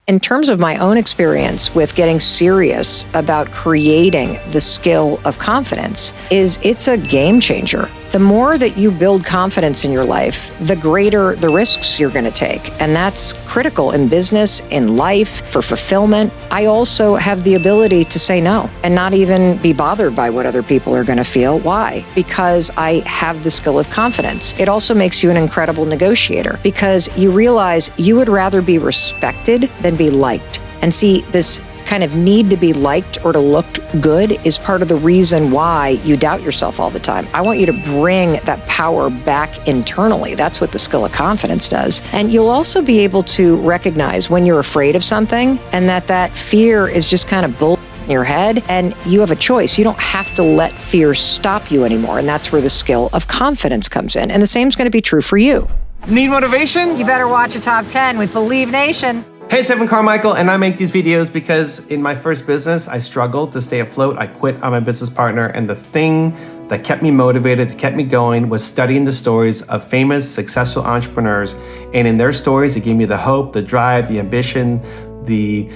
In terms of my own experience with getting serious about creating the skill of confidence, it's a game changer. The more that you build confidence in your life, the greater the risks you're going to take. And that's critical in business, in life, for fulfillment. I also have the ability to say no and not even be bothered by what other people are going to feel. Why? Because I have the skill of confidence. It also makes you an incredible negotiator because you realize you would rather be respected than be liked. And see, this kind of need to be liked or to look good is part of the reason why you doubt yourself all the time. I want you to bring that power back internally. That's what the skill of confidence does. And you'll also be able to recognize when you're afraid of something and that fear is just kind of bull in your head, and you have a choice. You don't have to let fear stop you anymore. And that's where the skill of confidence comes in. And the same is going to be true for you. Need motivation? You better watch a Top 10 with Believe Nation. Hey, it's Evan Carmichael, and I make these videos because in my first business, I struggled to stay afloat. I quit on my business partner, and the thing that kept me motivated, that kept me going, was studying the stories of famous, successful entrepreneurs. And in their stories, it gave me the hope, the drive, the ambition, the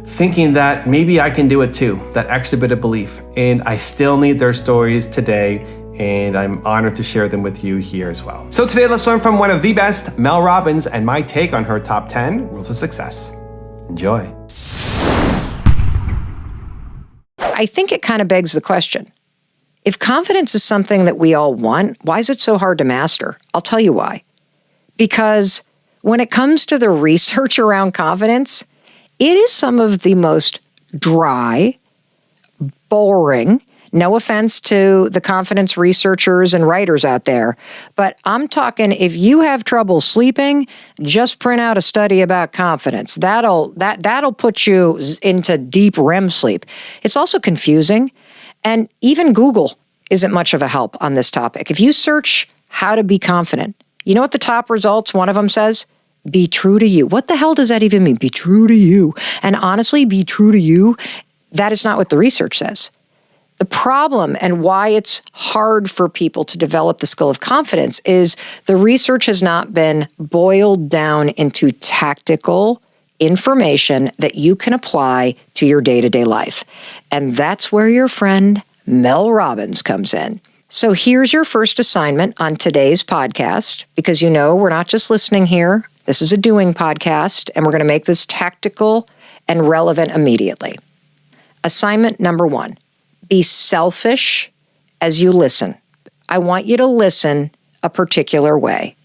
thinking that maybe I can do it too, that extra bit of belief. And I still need their stories today, and I'm honored to share them with you here as well. So today, let's learn from one of the best, Mel Robbins, and my take on her top 10 rules of success. Enjoy. I think it kind of begs the question. If confidence is something that we all want, why is it so hard to master? I'll tell you why. Because when it comes to the research around confidence, it is some of the most dry, boring. No offense to the confidence researchers and writers out there, but I'm talking if you have trouble sleeping, just print out a study about confidence. That'll put you into deep REM sleep. It's also confusing, and even Google isn't much of a help on this topic. If you search how to be confident, you know what the top results, one of them says? Be true to you. What the hell does that even mean? Be true to you. And honestly, be true to you, that is not what the research says. The problem and why it's hard for people to develop the skill of confidence is the research has not been boiled down into tactical information that you can apply to your day-to-day life. And that's where your friend Mel Robbins comes in. So here's your first assignment on today's podcast, because you know we're not just listening here. This is a doing podcast, and we're going to make this tactical and relevant immediately. Assignment number 1. Be selfish as you listen. I want you to listen a particular way.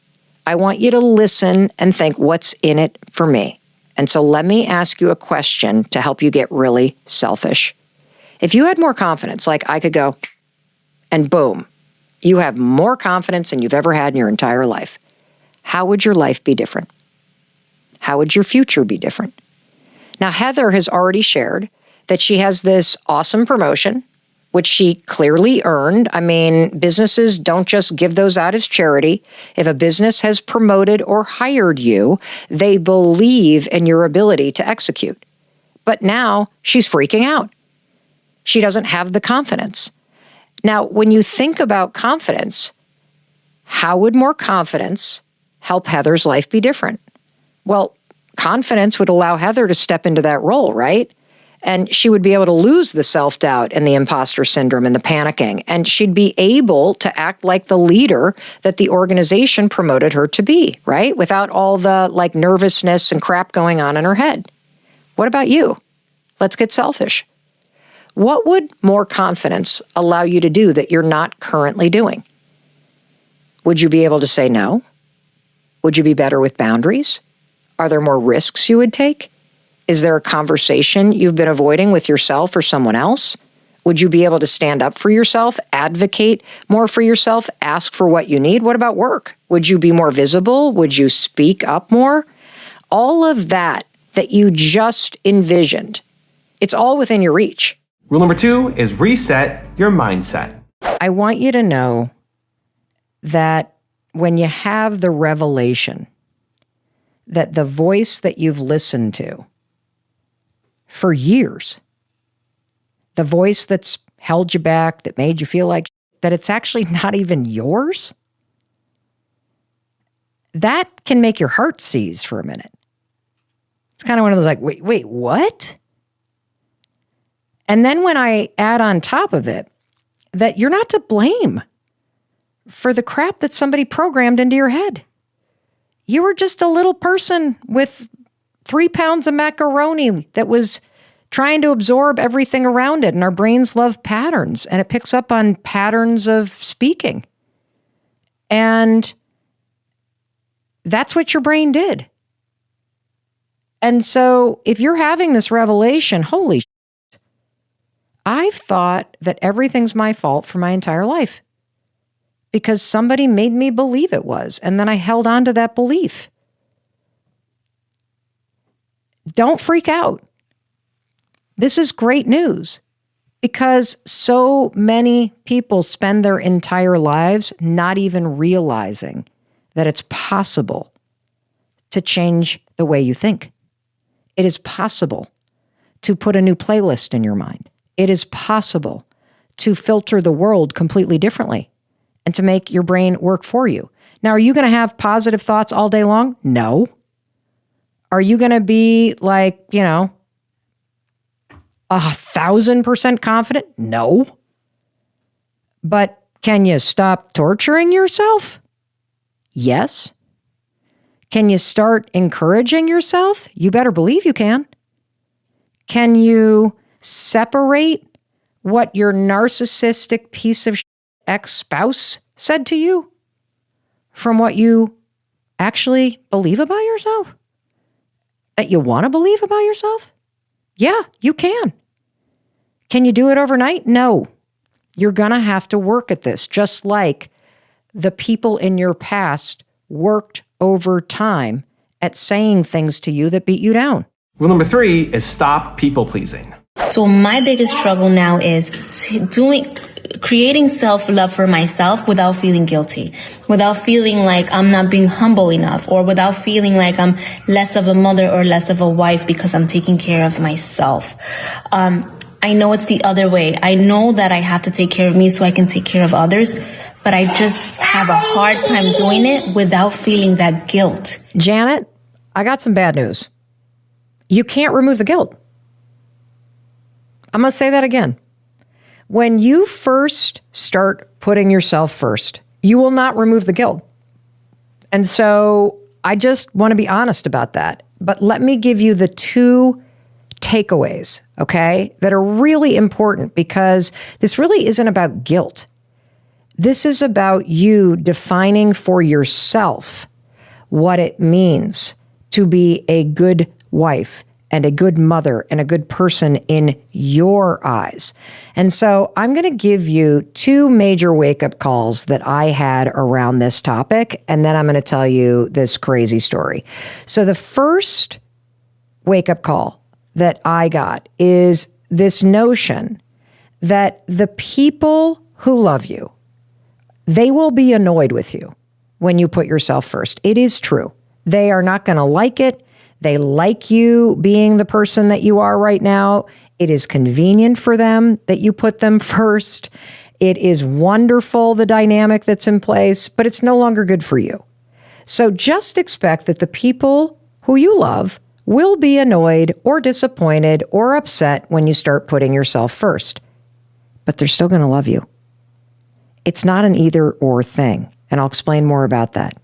I want you to listen and think, what's in it for me? And so let me ask you a question to help you get really selfish. If you had more confidence, like I could go, and boom, you have more confidence than you've ever had in your entire life, how would your life be different? How would your future be different? Now, Heather has already shared that she has this awesome promotion, which she clearly earned. I mean, businesses don't just give those out as charity. If a business has promoted or hired you, they believe in your ability to execute. But now she's freaking out. She doesn't have the confidence. Now, when you think about confidence, how would more confidence help Heather's life be different? Well, confidence would allow Heather to step into that role, right? And she would be able to lose the self-doubt and the imposter syndrome and the panicking. And she'd be able to act like the leader that the organization promoted her to be, right? Without all the nervousness and crap going on in her head. What about you? Let's get selfish. What would more confidence allow you to do that you're not currently doing? Would you be able to say no? Would you be better with boundaries? Are there more risks you would take? Is there a conversation you've been avoiding with yourself or someone else? Would you be able to stand up for yourself, advocate more for yourself, ask for what you need? What about work? Would you be more visible? Would you speak up more? All of that you just envisioned, it's all within your reach. Rule number 2 is reset your mindset. I want you to know that when you have the revelation that the voice that you've listened to for years, the voice that's held you back, that made you feel like that it's actually not even yours, that can make your heart seize for a minute. It's kind of one of those like, wait, what? And then when I add on top of it that you're not to blame for the crap that somebody programmed into your head. You were just a little person with 3 pounds of macaroni that was trying to absorb everything around it. And our brains love patterns, and it picks up on patterns of speaking. And that's what your brain did. And so if you're having this revelation, holy shit, I've thought that everything's my fault for my entire life because somebody made me believe it was. And then I held on to that belief. Don't freak out. This is great news because so many people spend their entire lives not even realizing that it's possible to change the way you think. It is possible to put a new playlist in your mind. It is possible to filter the world completely differently and to make your brain work for you. Now, are you going to have positive thoughts all day long? No. Are you going to be like, 1,000% confident? No. But can you stop torturing yourself? Yes. Can you start encouraging yourself? You better believe you can. Can you separate what your narcissistic piece of ex-spouse said to you from what you actually believe about yourself? That you want to believe about yourself? Yeah, you can. Can you do it overnight? No. You're going to have to work at this, just like the people in your past worked over time at saying things to you that beat you down. Rule number 3 is stop people pleasing. So my biggest struggle now is creating self-love for myself without feeling guilty, without feeling like I'm not being humble enough, or without feeling like I'm less of a mother or less of a wife because I'm taking care of myself. I know it's the other way. I know that I have to take care of me so I can take care of others, but I just have a hard time doing it without feeling that guilt. Janet, I got some bad news. You can't remove the guilt. I'm going to say that again. When you first start putting yourself first, you will not remove the guilt. And so I just want to be honest about that. But let me give you the 2 takeaways, okay, that are really important because this really isn't about guilt. This is about you defining for yourself what it means to be a good wife and a good mother and a good person in your eyes. And so I'm going to give you 2 major wake-up calls that I had around this topic, and then I'm going to tell you this crazy story. So the first wake-up call that I got is this notion that the people who love you, they will be annoyed with you when you put yourself first. It is true. They are not going to like it. They like you being the person that you are right now. It is convenient for them that you put them first. It is wonderful, the dynamic that's in place, but it's no longer good for you. So just expect that the people who you love will be annoyed or disappointed or upset when you start putting yourself first. But they're still going to love you. It's not an either or thing, and I'll explain more about that.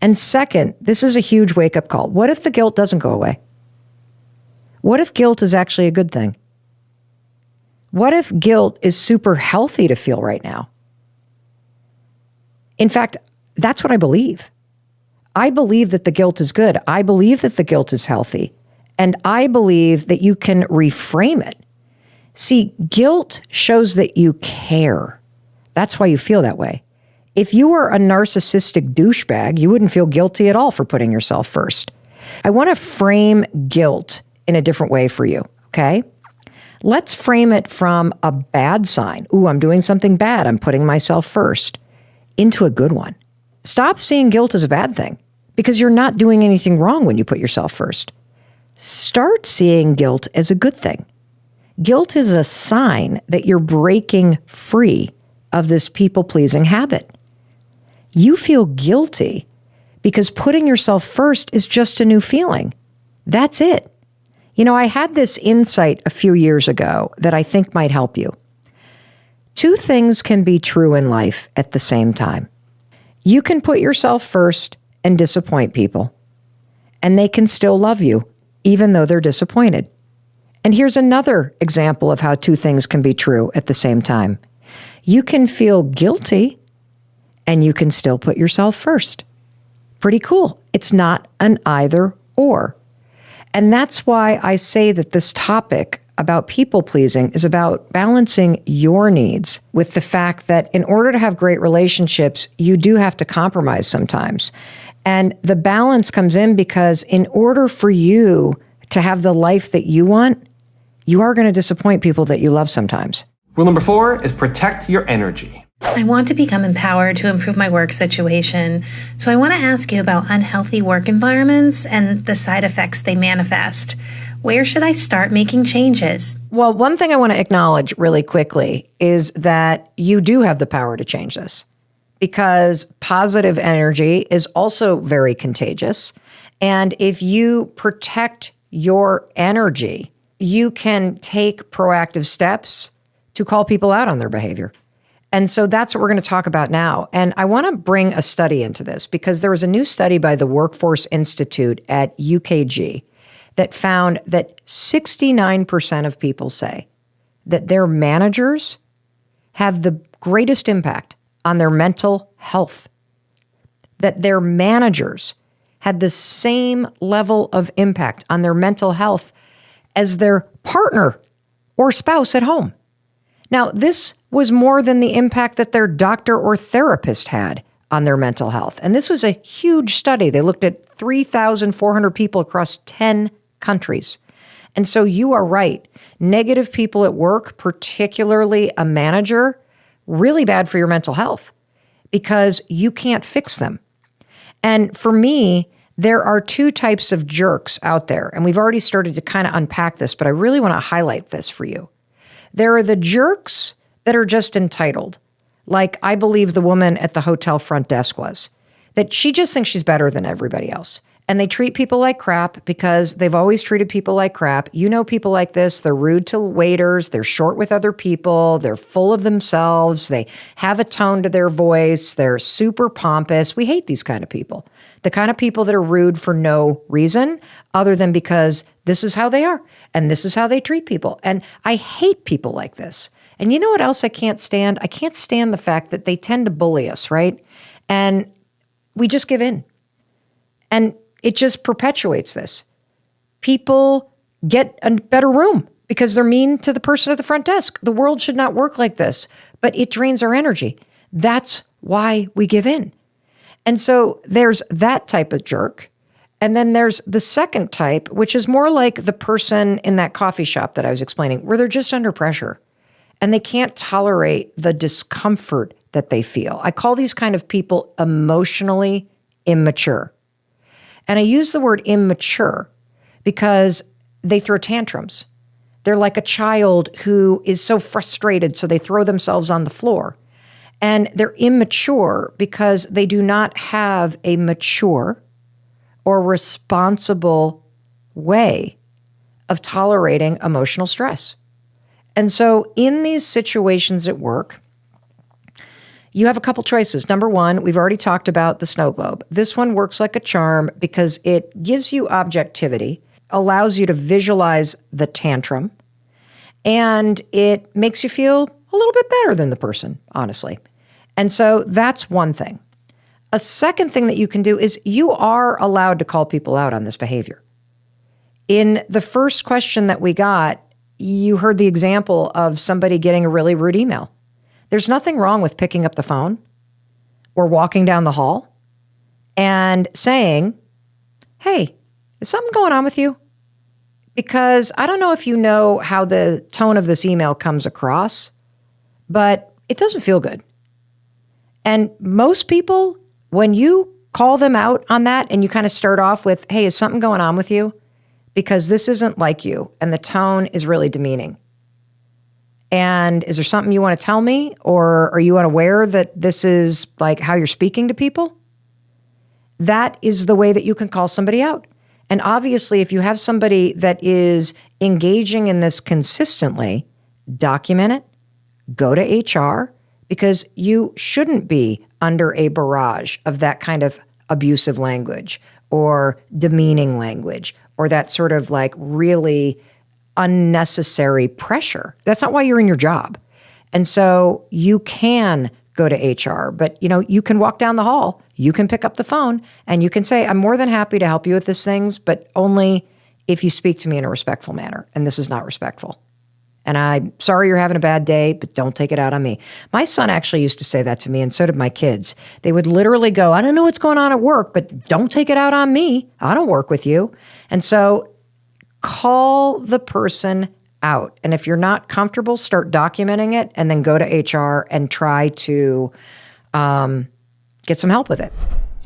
And second, this is a huge wake-up call. What if the guilt doesn't go away? What if guilt is actually a good thing? What if guilt is super healthy to feel right now? In fact, that's what I believe. I believe that the guilt is good. I believe that the guilt is healthy. And I believe that you can reframe it. See, guilt shows that you care. That's why you feel that way. If you were a narcissistic douchebag, you wouldn't feel guilty at all for putting yourself first. I want to frame guilt in a different way for you, okay? Let's frame it from a bad sign. Ooh, I'm doing something bad. I'm putting myself first, into a good one. Stop seeing guilt as a bad thing because you're not doing anything wrong when you put yourself first. Start seeing guilt as a good thing. Guilt is a sign that you're breaking free of this people-pleasing habit. You feel guilty because putting yourself first is just a new feeling. That's it. You know, I had this insight a few years ago that I think might help you. Two things can be true in life at the same time. You can put yourself first and disappoint people, and they can still love you, even though they're disappointed. And here's another example of how two things can be true at the same time. You can feel guilty, and you can still put yourself first. Pretty cool. It's not an either or. And that's why I say that this topic about people pleasing is about balancing your needs with the fact that in order to have great relationships, you do have to compromise sometimes. And the balance comes in because in order for you to have the life that you want, you are going to disappoint people that you love sometimes. Rule number 4 is protect your energy. I want to become empowered to improve my work situation. So I want to ask you about unhealthy work environments and the side effects they manifest. Where should I start making changes? Well, one thing I want to acknowledge really quickly is that you do have the power to change this because positive energy is also very contagious. And if you protect your energy, you can take proactive steps to call people out on their behavior. And so that's what we're going to talk about now. And I want to bring a study into this because there was a new study by the Workforce Institute at UKG that found that 69% of people say that their managers have the greatest impact on their mental health, that their managers had the same level of impact on their mental health as their partner or spouse at home. Now, this was more than the impact that their doctor or therapist had on their mental health. And this was a huge study. They looked at 3,400 people across 10 countries. And so you are right. Negative people at work, particularly a manager, really bad for your mental health because you can't fix them. And for me, there are two types of jerks out there. And we've already started to kind of unpack this, but I really want to highlight this for you. There are the jerks that are just entitled, like I believe the woman at the hotel front desk was, that she just thinks she's better than everybody else. And they treat people like crap because they've always treated people like crap. You know people like this. They're rude to waiters. They're short with other people. They're full of themselves. They have a tone to their voice. They're super pompous. We hate these kind of people. The kind of people that are rude for no reason other than because this is how they are and this is how they treat people. And I hate people like this. And you know what else I can't stand? I can't stand the fact that they tend to bully us, right? And we just give in. And it just perpetuates this. People get a better room because they're mean to the person at the front desk. The world should not work like this, but it drains our energy. That's why we give in. And so there's that type of jerk. And then there's the second type, which is more like the person in that coffee shop that I was explaining, where they're just under pressure and they can't tolerate the discomfort that they feel. I call these kind of people emotionally immature. And I use the word immature because they throw tantrums. They're like a child who is so frustrated, so they throw themselves on the floor. And they're immature because they do not have a mature or responsible way of tolerating emotional stress. And so in these situations at work, you have a couple choices. Number one, we've already talked about the snow globe. This one works like a charm because it gives you objectivity, allows you to visualize the tantrum, and it makes you feel a little bit better than the person, honestly. And so that's one thing. A second thing that you can do is you are allowed to call people out on this behavior. In the first question that we got, you heard the example of somebody getting a really rude email. There's nothing wrong with picking up the phone or walking down the hall and saying, hey, is something going on with you? Because I don't know if you know how the tone of this email comes across, but it doesn't feel good. And most people, when you call them out on that and you kind of start off with, hey, is something going on with you? Because this isn't like you and the tone is really demeaning. And is there something you want to tell me? Or are you unaware that this is like how you're speaking to people? That is the way that you can call somebody out. And obviously, if you have somebody that is engaging in this consistently, document it, go to HR, because you shouldn't be under a barrage of that kind of abusive language or demeaning language or that sort of like really unnecessary pressure. That's not why you're in your job. And so you can go to HR, but you can walk down the hall, you can pick up the phone, and you can say, I'm more than happy to help you with these things, but only if you speak to me in a respectful manner. And this is not respectful. And I'm sorry you're having a bad day, but don't take it out on me. My son actually used to say that to me, and so did my kids. They would literally go, I don't know what's going on at work, but don't take it out on me. I don't work with you. And so call the person out. And if you're not comfortable, start documenting it and then go to HR and try to get some help with it.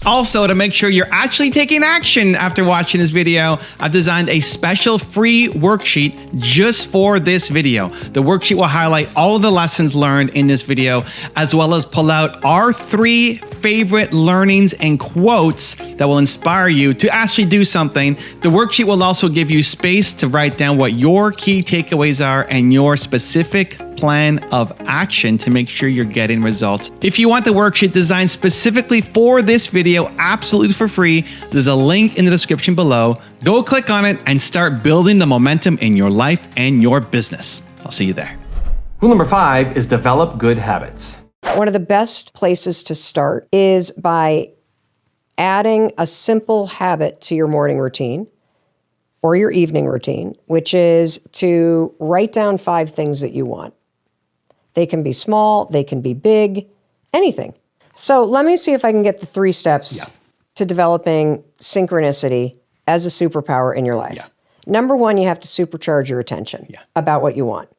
Also, to make sure you're actually taking action after watching this video, I've designed a special free worksheet just for this video. The worksheet will highlight all of the lessons learned in this video, as well as pull out our 3 favorite learnings and quotes that will inspire you to actually do something. The worksheet will also give you space to write down what your key takeaways are and your specific plan of action to make sure you're getting results. If you want the worksheet designed specifically for this video, absolutely for free, there's a link in the description below. Go click on it and start building the momentum in your life and your business. I'll see you there. Rule number 5 is develop good habits. One of the best places to start is by adding a simple habit to your morning routine or your evening routine, which is to write down 5 things that you want. They can be small, they can be big, anything. So let me see if I can get the 3 steps to developing synchronicity as a superpower in your life. Number 1, you have to supercharge your attention about what you want.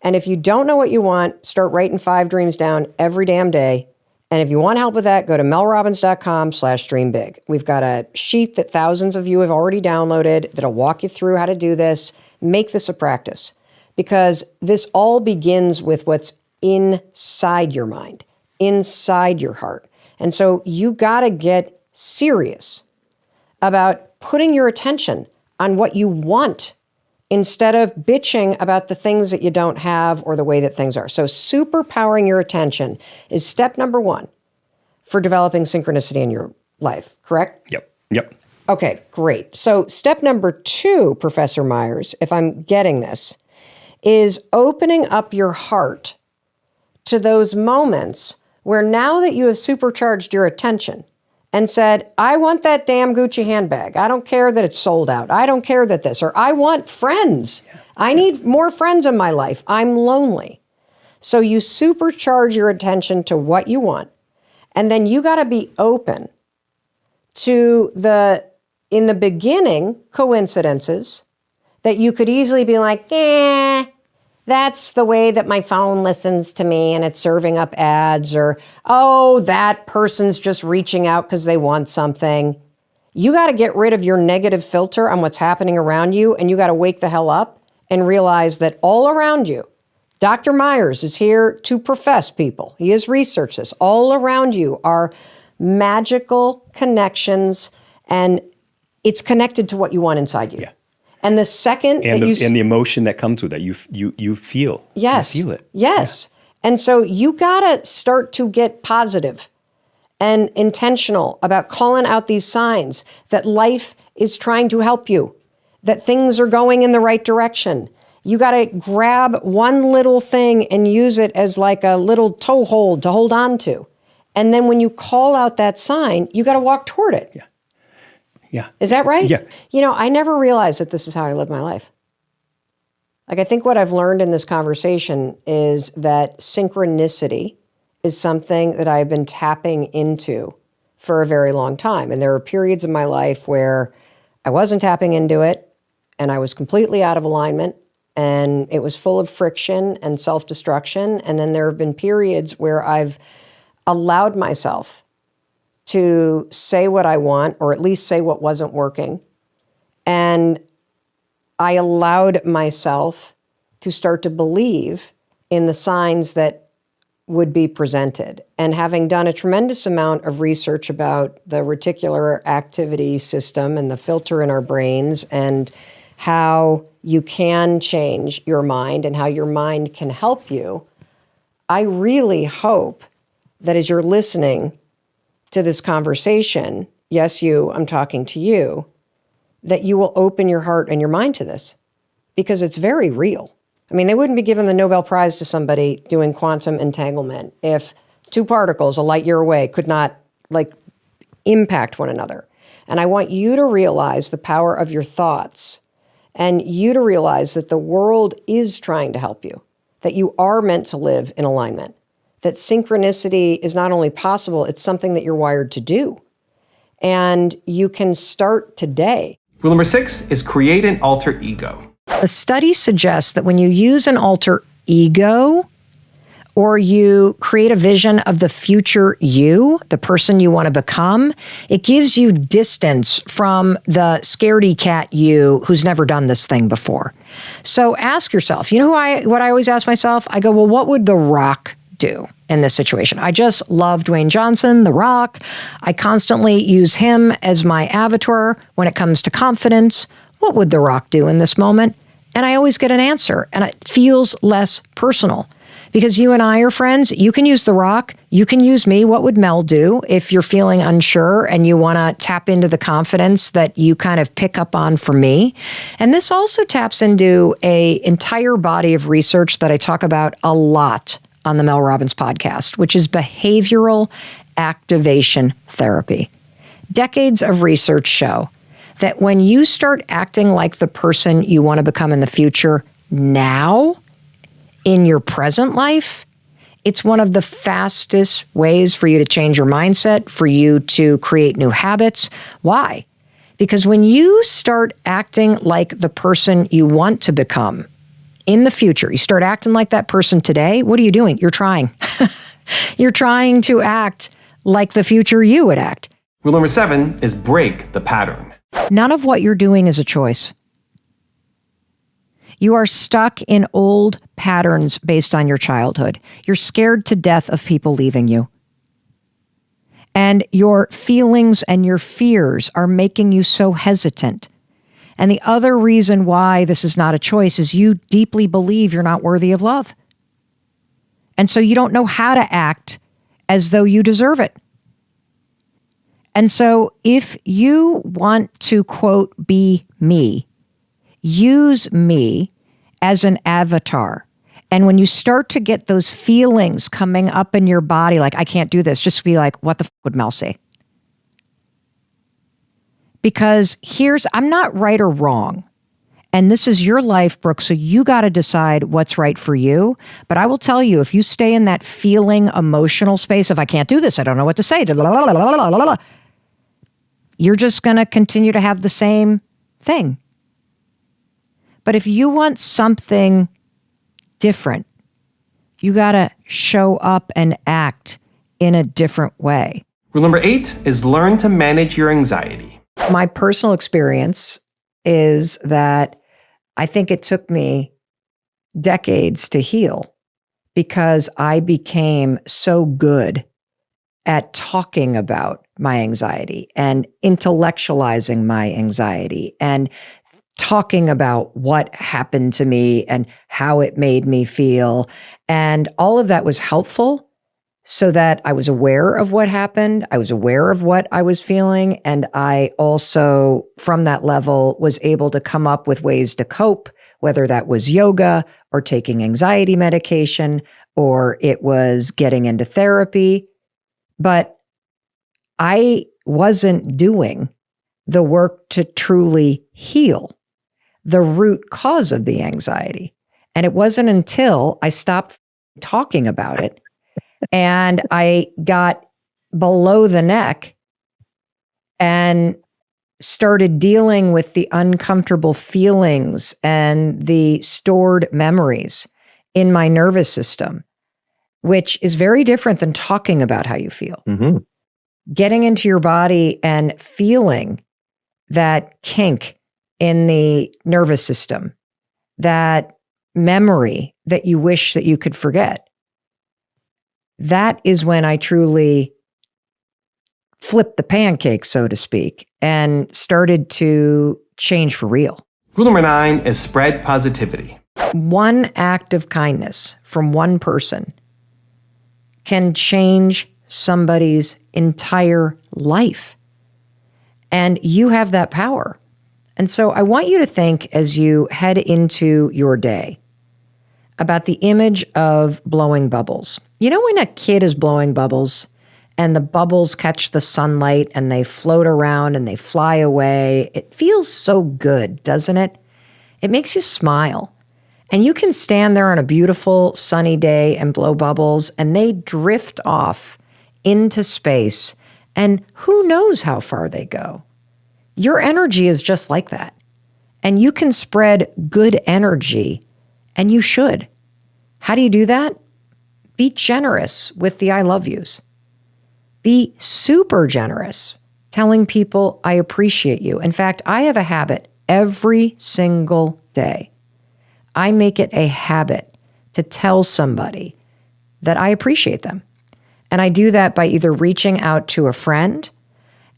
And if you don't know what you want, start writing 5 dreams down every damn day. And if you want help with that, go to melrobbins.com/dreambig. We've got a sheet that thousands of you have already downloaded that'll walk you through how to do this. Make this a practice, because this all begins with what's inside your mind, inside your heart. And so you got to get serious about putting your attention on what you want instead of bitching about the things that you don't have or the way that things are. So superpowering your attention is step number 1 for developing synchronicity in your life, correct? Yep. Okay, great. So step number 2, Professor Myers, if I'm getting this, is opening up your heart to those moments where now that you have supercharged your attention and said, I want that damn Gucci handbag. I don't care that it's sold out. I don't care that this, or I want friends. I need more friends in my life. I'm lonely. So you supercharge your attention to what you want. And then you got to be open to in the beginning, coincidences that you could easily be like, that's the way that my phone listens to me and it's serving up ads, or, oh, that person's just reaching out because they want something. You got to get rid of your negative filter on what's happening around you, and you got to wake the hell up and realize that all around you, Dr. Myers is here to profess people. He has researched this. All around you are magical connections, and it's connected to what you want inside you. And the second and that the emotion that comes with that, you feel. Yes. You feel it. Yes. And so you got to start to get positive and intentional about calling out these signs that life is trying to help you, that things are going in the right direction. You got to grab one little thing and use it as like a little toehold to hold on to. And then when you call out that sign, you got to walk toward it. Yeah. Is that right? Yeah. I never realized that this is how I live my life. Like, I think what I've learned in this conversation is that synchronicity is something that I've been tapping into for a very long time. And there are periods in my life where I wasn't tapping into it and I was completely out of alignment and it was full of friction and self-destruction. And then there have been periods where I've allowed myself to say what I want, or at least say what wasn't working. And I allowed myself to start to believe in the signs that would be presented. And having done a tremendous amount of research about the reticular activity system and the filter in our brains and how you can change your mind and how your mind can help you, I really hope that as you're listening to this conversation, yes, I'm talking to you, that you will open your heart and your mind to this because it's very real. I mean, they wouldn't be giving the Nobel Prize to somebody doing quantum entanglement if two particles a light year away could not impact one another. And I want you to realize the power of your thoughts and you to realize that the world is trying to help you, that you are meant to live in alignment, that synchronicity is not only possible, it's something that you're wired to do. And you can start today. Rule number 6 is create an alter ego. The study suggests that when you use an alter ego or you create a vision of the future you, the person you want to become, it gives you distance from the scaredy cat you who's never done this thing before. So ask yourself, you know what I always ask myself? I go, well, what would The Rock do in this situation? I just love Dwayne Johnson, The Rock. I constantly use him as my avatar when it comes to confidence. What would The Rock do in this moment? And I always get an answer, and it feels less personal. Because you and I are friends, you can use The Rock, you can use me. What would Mel do if you're feeling unsure and you want to tap into the confidence that you kind of pick up on from me? And this also taps into an entire body of research that I talk about a lot on the Mel Robbins podcast, which is behavioral activation therapy. Decades of research show that when you start acting like the person you want to become in the future now, in your present life, it's one of the fastest ways for you to change your mindset, for you to create new habits. Why? Because when you start acting like the person you want to become in the future, you start acting like that person today, what are you doing? You're trying. You're trying to act like the future you would act. Rule number 7 is break the pattern. None of what you're doing is a choice. You are stuck in old patterns based on your childhood. You're scared to death of people leaving you. And your feelings and your fears are making you so hesitant. And the other reason why this is not a choice is you deeply believe you're not worthy of love. And so you don't know how to act as though you deserve it. And so if you want to, quote, be me, use me as an avatar. And when you start to get those feelings coming up in your body, like, I can't do this, just be like, what the f would Mel say? Because I'm not right or wrong. And this is your life, Brooke, so you got to decide what's right for you. But I will tell you, if you stay in that feeling, emotional space of, I can't do this, I don't know what to say, you're just going to continue to have the same thing. But if you want something different, you got to show up and act in a different way. Rule number 8 is learn to manage your anxiety. My personal experience is that I think it took me decades to heal because I became so good at talking about my anxiety and intellectualizing my anxiety and talking about what happened to me and how it made me feel. And all of that was helpful so that I was aware of what happened. I was aware of what I was feeling. And I also, from that level, was able to come up with ways to cope, whether that was yoga or taking anxiety medication, or it was getting into therapy. But I wasn't doing the work to truly heal the root cause of the anxiety. And it wasn't until I stopped talking about it and I got below the neck and started dealing with the uncomfortable feelings and the stored memories in my nervous system, which is very different than talking about how you feel. Mm-hmm. Getting into your body and feeling that kink in the nervous system, that memory that you wish that you could forget. that is when I truly flipped the pancake, so to speak, and started to change for real. Rule number 9 is spread positivity. One act of kindness from one person can change somebody's entire life. And you have that power. And so I want you to think as you head into your day about the image of blowing bubbles. You know when a kid is blowing bubbles and the bubbles catch the sunlight and they float around and they fly away? It feels so good, doesn't it? It makes you smile. And you can stand there on a beautiful sunny day and blow bubbles and they drift off into space, and who knows how far they go. Your energy is just like that. And you can spread good energy, and you should. How do you do that? Be generous with the I love yous. Be super generous, telling people I appreciate you. In fact, I have a habit every single day. I make it a habit to tell somebody that I appreciate them. And I do that by either reaching out to a friend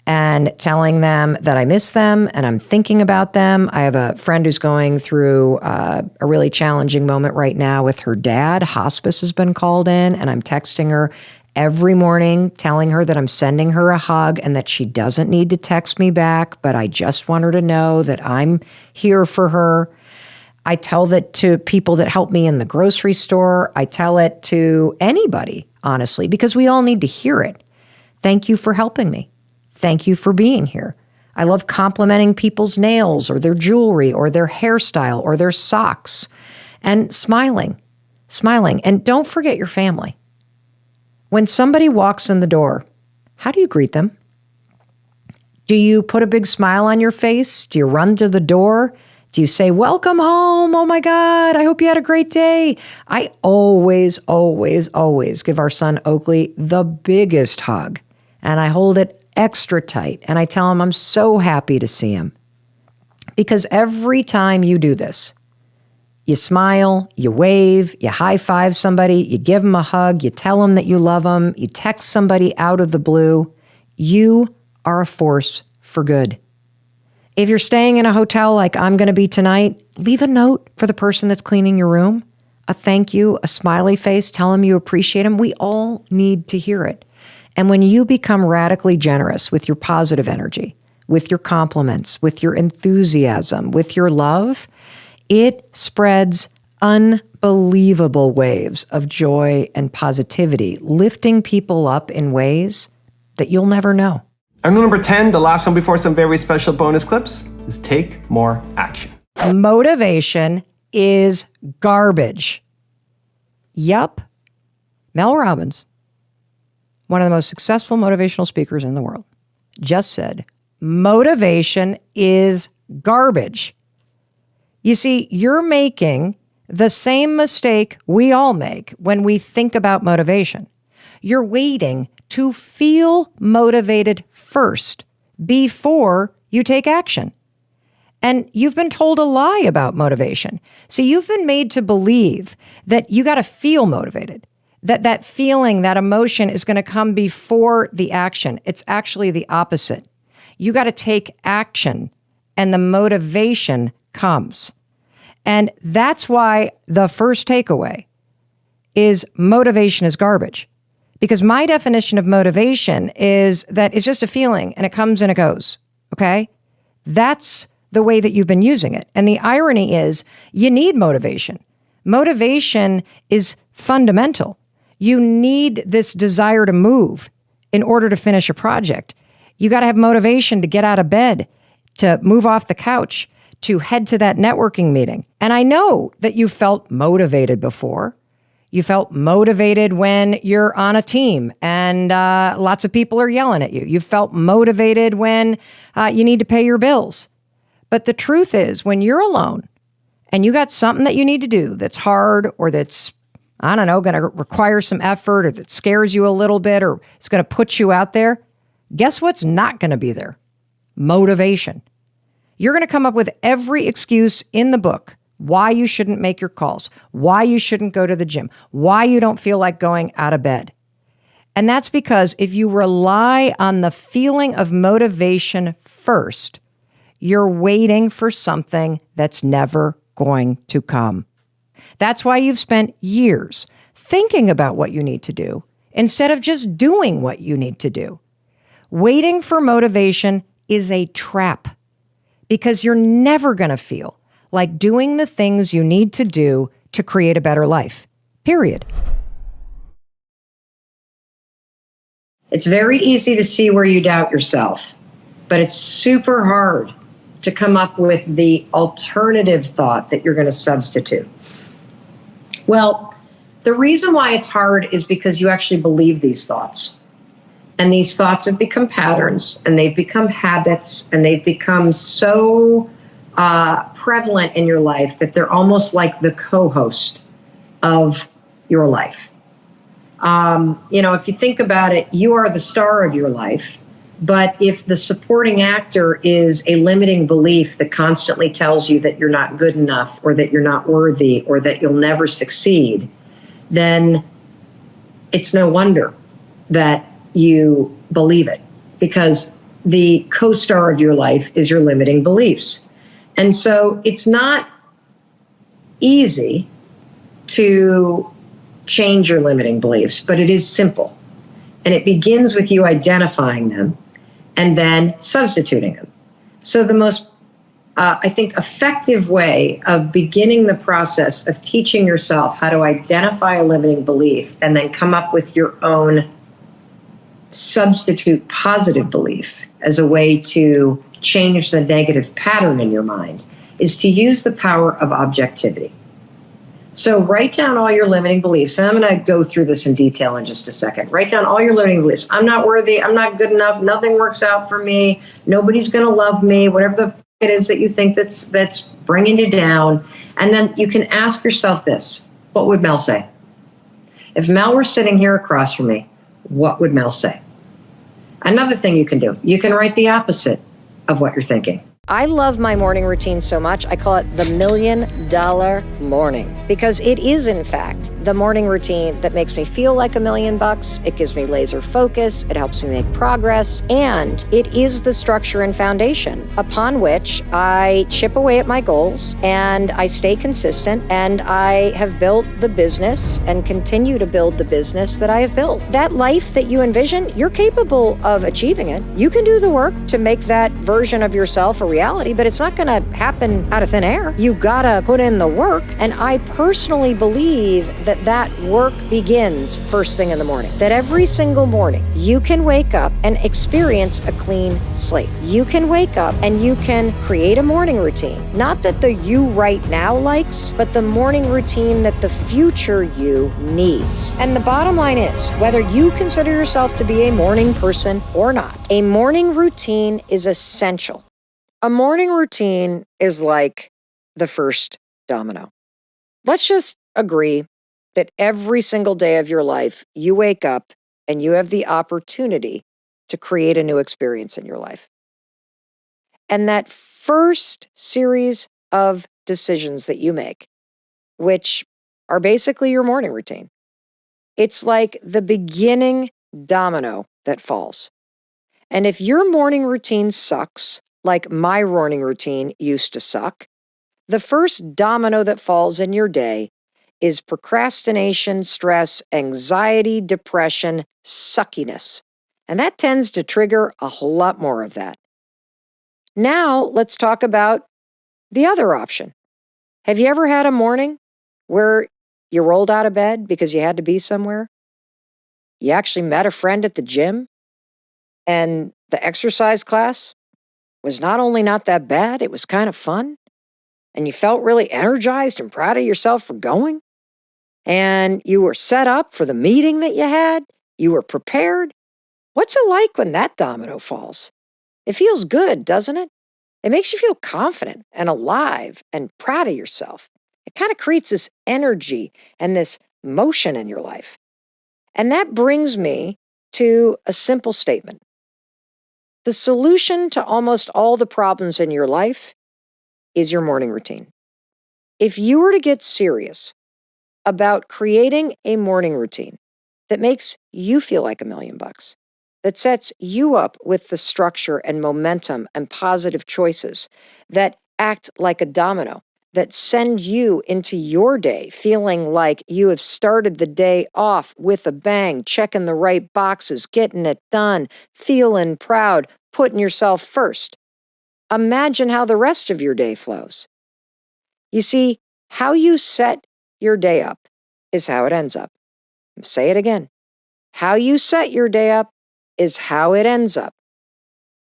and telling them that I miss them and I'm thinking about them. I have a friend who's going through a really challenging moment right now with her dad. Hospice has been called in, and I'm texting her every morning, telling her that I'm sending her a hug and that she doesn't need to text me back, but I just want her to know that I'm here for her. I tell that to people that help me in the grocery store. I tell it to anybody, honestly, because we all need to hear it. Thank you for helping me. Thank you for being here. I love complimenting people's nails or their jewelry or their hairstyle or their socks and smiling. And don't forget your family. When somebody walks in the door, how do you greet them? Do you put a big smile on your face? Do you run to the door? Do you say, welcome home? Oh my God, I hope you had a great day. I always give our son Oakley the biggest hug, and I hold it extra tight, and I tell him I'm so happy to see him. Because every time you do this, you smile, you wave, you high five somebody, you give them a hug, you tell them that you love them, you text somebody out of the blue, you are a force for good. If you're staying in a hotel like I'm going to be tonight, leave a note for the person that's cleaning your room, a thank you, a smiley face, tell them you appreciate them. We all need to hear it. And when you become radically generous with your positive energy, with your compliments, with your enthusiasm, with your love, it spreads unbelievable waves of joy and positivity, lifting people up in ways that you'll never know. And rule number 10, the last one before some very special bonus clips, is take more action. Motivation is garbage. Yup. Mel Robbins, one of the most successful motivational speakers in the world, just said, motivation is garbage. You see, you're making the same mistake we all make when we think about motivation. You're waiting to feel motivated first before you take action. And you've been told a lie about motivation. See, you've been made to believe that you got to feel motivated, that feeling, that emotion is going to come before the action. It's actually the opposite. You got to take action and the motivation comes. And that's why the first takeaway is motivation is garbage. Because my definition of motivation is that it's just a feeling and it comes and it goes, okay? That's the way that you've been using it. And the irony is you need motivation. Motivation is fundamental. You need this desire to move in order to finish a project. You got to have motivation to get out of bed, to move off the couch, to head to that networking meeting. And I know that you felt motivated before. You felt motivated when you're on a team and lots of people are yelling at you. You felt motivated when you need to pay your bills. But the truth is, when you're alone and you got something that you need to do that's hard or that's, I don't know, going to require some effort or that scares you a little bit or it's going to put you out there, guess what's not going to be there? Motivation. You're going to come up with every excuse in the book why you shouldn't make your calls, why you shouldn't go to the gym, why you don't feel like going out of bed. And that's because if you rely on the feeling of motivation first, you're waiting for something that's never going to come. That's why you've spent years thinking about what you need to do instead of just doing what you need to do. Waiting for motivation is a trap because you're never going to feel like doing the things you need to do to create a better life, period. It's very easy to see where you doubt yourself, but it's super hard to come up with the alternative thought that you're going to substitute. Well, the reason why it's hard is because you actually believe these thoughts. And these thoughts have become patterns, and they've become habits, and they've become so prevalent in your life that they're almost like the co-host of your life. If you think about it, you are the star of your life. But if the supporting actor is a limiting belief that constantly tells you that you're not good enough, or that you're not worthy, or that you'll never succeed, then it's no wonder that you believe it, because the co-star of your life is your limiting beliefs. And so it's not easy to change your limiting beliefs, but it is simple. And it begins with you identifying them and then substituting them. So the most, effective way of beginning the process of teaching yourself how to identify a limiting belief and then come up with your own substitute positive belief as a way to change the negative pattern in your mind is to use the power of objectivity. So write down all your limiting beliefs. And I'm going to go through this in detail in just a second. Write down all your limiting beliefs. I'm not worthy. I'm not good enough. Nothing works out for me. Nobody's going to love me. Whatever the it is that you think that's bringing you down. And then you can ask yourself this. What would Mel say? If Mel were sitting here across from me, what would Mel say? Another thing you can do, you can write the opposite of what you're thinking. I love my morning routine so much, I call it the $1 million morning, because it is, in fact, the morning routine that makes me feel like $1 million. It gives me laser focus. It helps me make progress. And it is the structure and foundation upon which I chip away at my goals and I stay consistent, and I have built the business and continue to build the business that I have built. That life that you envision, you're capable of achieving it. You can do the work to make that version of yourself a reality, but it's not going to happen out of thin air. You gotta put in the work. And I personally believe that work begins first thing in the morning. That every single morning you can wake up and experience a clean slate. You can wake up and you can create a morning routine. Not that the you right now likes, but the morning routine that the future you needs. And the bottom line is, whether you consider yourself to be a morning person or not, a morning routine is essential. A morning routine is like the first domino. Let's just agree that every single day of your life, you wake up and you have the opportunity to create a new experience in your life. And that first series of decisions that you make, which are basically your morning routine, it's like the beginning domino that falls. And if your morning routine sucks, like my morning routine used to suck, the first domino that falls in your day is procrastination, stress, anxiety, depression, suckiness. And that tends to trigger a whole lot more of that. Now, let's talk about the other option. Have you ever had a morning where you rolled out of bed because you had to be somewhere? You actually met a friend at the gym, and the exercise class was not only not that bad, it was kind of fun. And you felt really energized and proud of yourself for going. And you were set up for the meeting that you had. You were prepared. What's it like when that domino falls? It feels good, doesn't it? It makes you feel confident and alive and proud of yourself. It kind of creates this energy and this motion in your life. And that brings me to a simple statement. The solution to almost all the problems in your life is your morning routine. If you were to get serious about creating a morning routine that makes you feel like $1,000,000, that sets you up with the structure and momentum and positive choices that act like a domino, that send you into your day feeling like you have started the day off with a bang, checking the right boxes, getting it done, feeling proud, putting yourself first. Imagine how the rest of your day flows. You see, how you set your day up is how it ends up. Say it again. How you set your day up is how it ends up.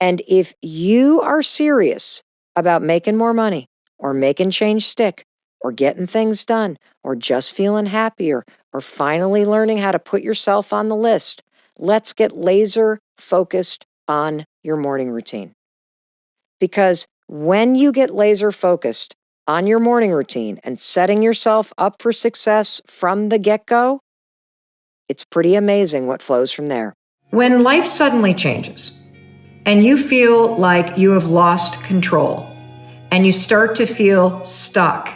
And if you are serious about making more money or making change stick or getting things done or just feeling happier or finally learning how to put yourself on the list, let's get laser focused on your morning routine. Because when you get laser focused on your morning routine and setting yourself up for success from the get-go, it's pretty amazing what flows from there. When life suddenly changes and you feel like you have lost control and you start to feel stuck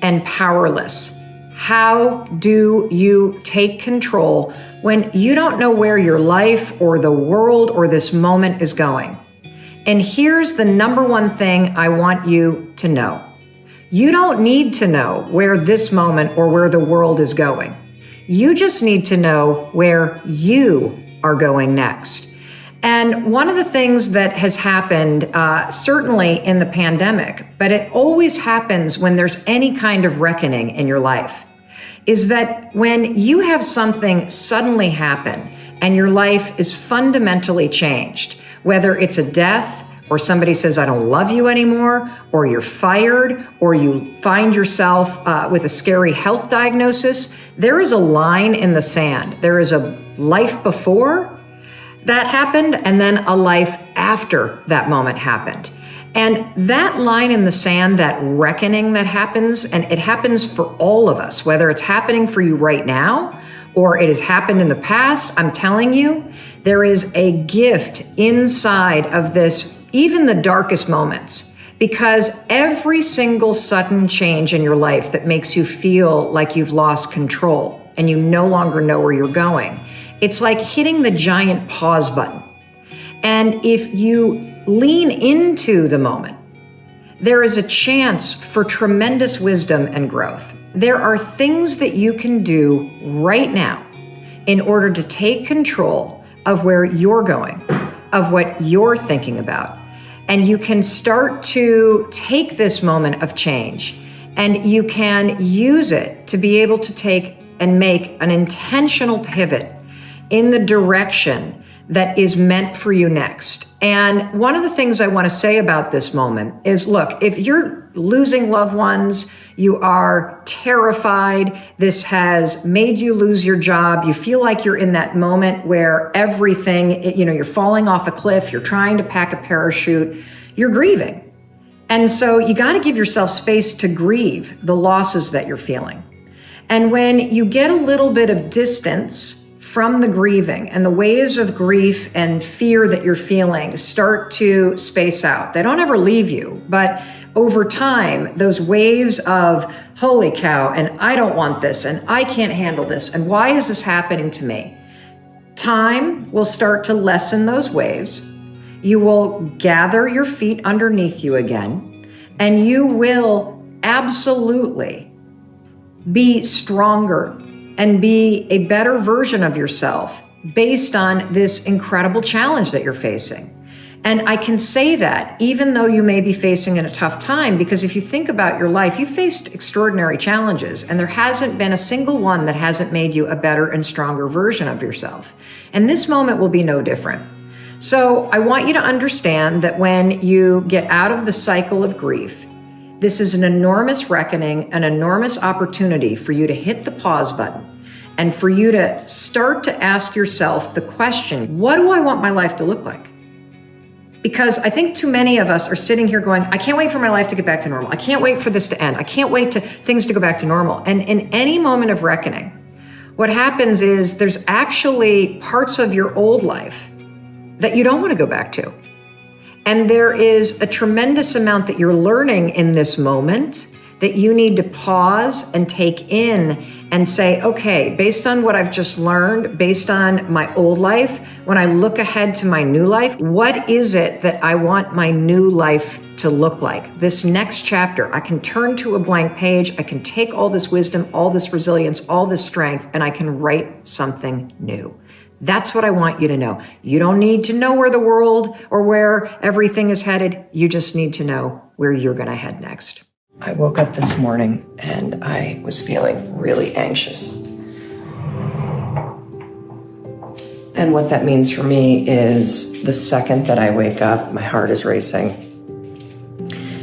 and powerless, how do you take control when you don't know where your life or the world or this moment is going? And here's the number one thing I want you to know. You don't need to know where this moment or where the world is going. You just need to know where you are going next. And one of the things that has happened, certainly in the pandemic, but it always happens when there's any kind of reckoning in your life, is that when you have something suddenly happen and your life is fundamentally changed, whether it's a death, or somebody says, I don't love you anymore, or you're fired, or you find yourself with a scary health diagnosis, there is a line in the sand. There is a life before that happened, and then a life after that moment happened. And that line in the sand, that reckoning that happens, and it happens for all of us, whether it's happening for you right now, or it has happened in the past, I'm telling you, there is a gift inside of this, even the darkest moments, because every single sudden change in your life that makes you feel like you've lost control and you no longer know where you're going, it's like hitting the giant pause button. And if you lean into the moment, there is a chance for tremendous wisdom and growth. There are things that you can do right now in order to take control of where you're going, of what you're thinking about. And you can start to take this moment of change and you can use it to be able to take and make an intentional pivot in the direction that is meant for you next. And one of the things I want to say about this moment is, look, if you're losing loved ones, you are terrified, this has made you lose your job, you feel like you're in that moment where everything, you're falling off a cliff, you're trying to pack a parachute, you're grieving. And so you got to give yourself space to grieve the losses that you're feeling. And when you get a little bit of distance from the grieving and the waves of grief and fear that you're feeling start to space out. They don't ever leave you, but over time, those waves of, holy cow, and I don't want this, and I can't handle this, and why is this happening to me? Time will start to lessen those waves. You will gather your feet underneath you again, and you will absolutely be stronger and be a better version of yourself based on this incredible challenge that you're facing. And I can say that even though you may be facing a tough time, because if you think about your life, you've faced extraordinary challenges, and there hasn't been a single one that hasn't made you a better and stronger version of yourself. And this moment will be no different. So I want you to understand that when you get out of the cycle of grief, this is an enormous reckoning, an enormous opportunity for you to hit the pause button and for you to start to ask yourself the question, what do I want my life to look like? Because I think too many of us are sitting here going, I can't wait for my life to get back to normal. I can't wait for this to end. I can't wait to things to go back to normal. And in any moment of reckoning, what happens is there's actually parts of your old life that you don't want to go back to. And there is a tremendous amount that you're learning in this moment that you need to pause and take in and say, okay, based on what I've just learned, based on my old life, when I look ahead to my new life, what is it that I want my new life to look like? This next chapter, I can turn to a blank page, I can take all this wisdom, all this resilience, all this strength, and I can write something new. That's what I want you to know. You don't need to know where the world or where everything is headed. You just need to know where you're going to head next. I woke up this morning and I was feeling really anxious. And what that means for me is the second that I wake up, my heart is racing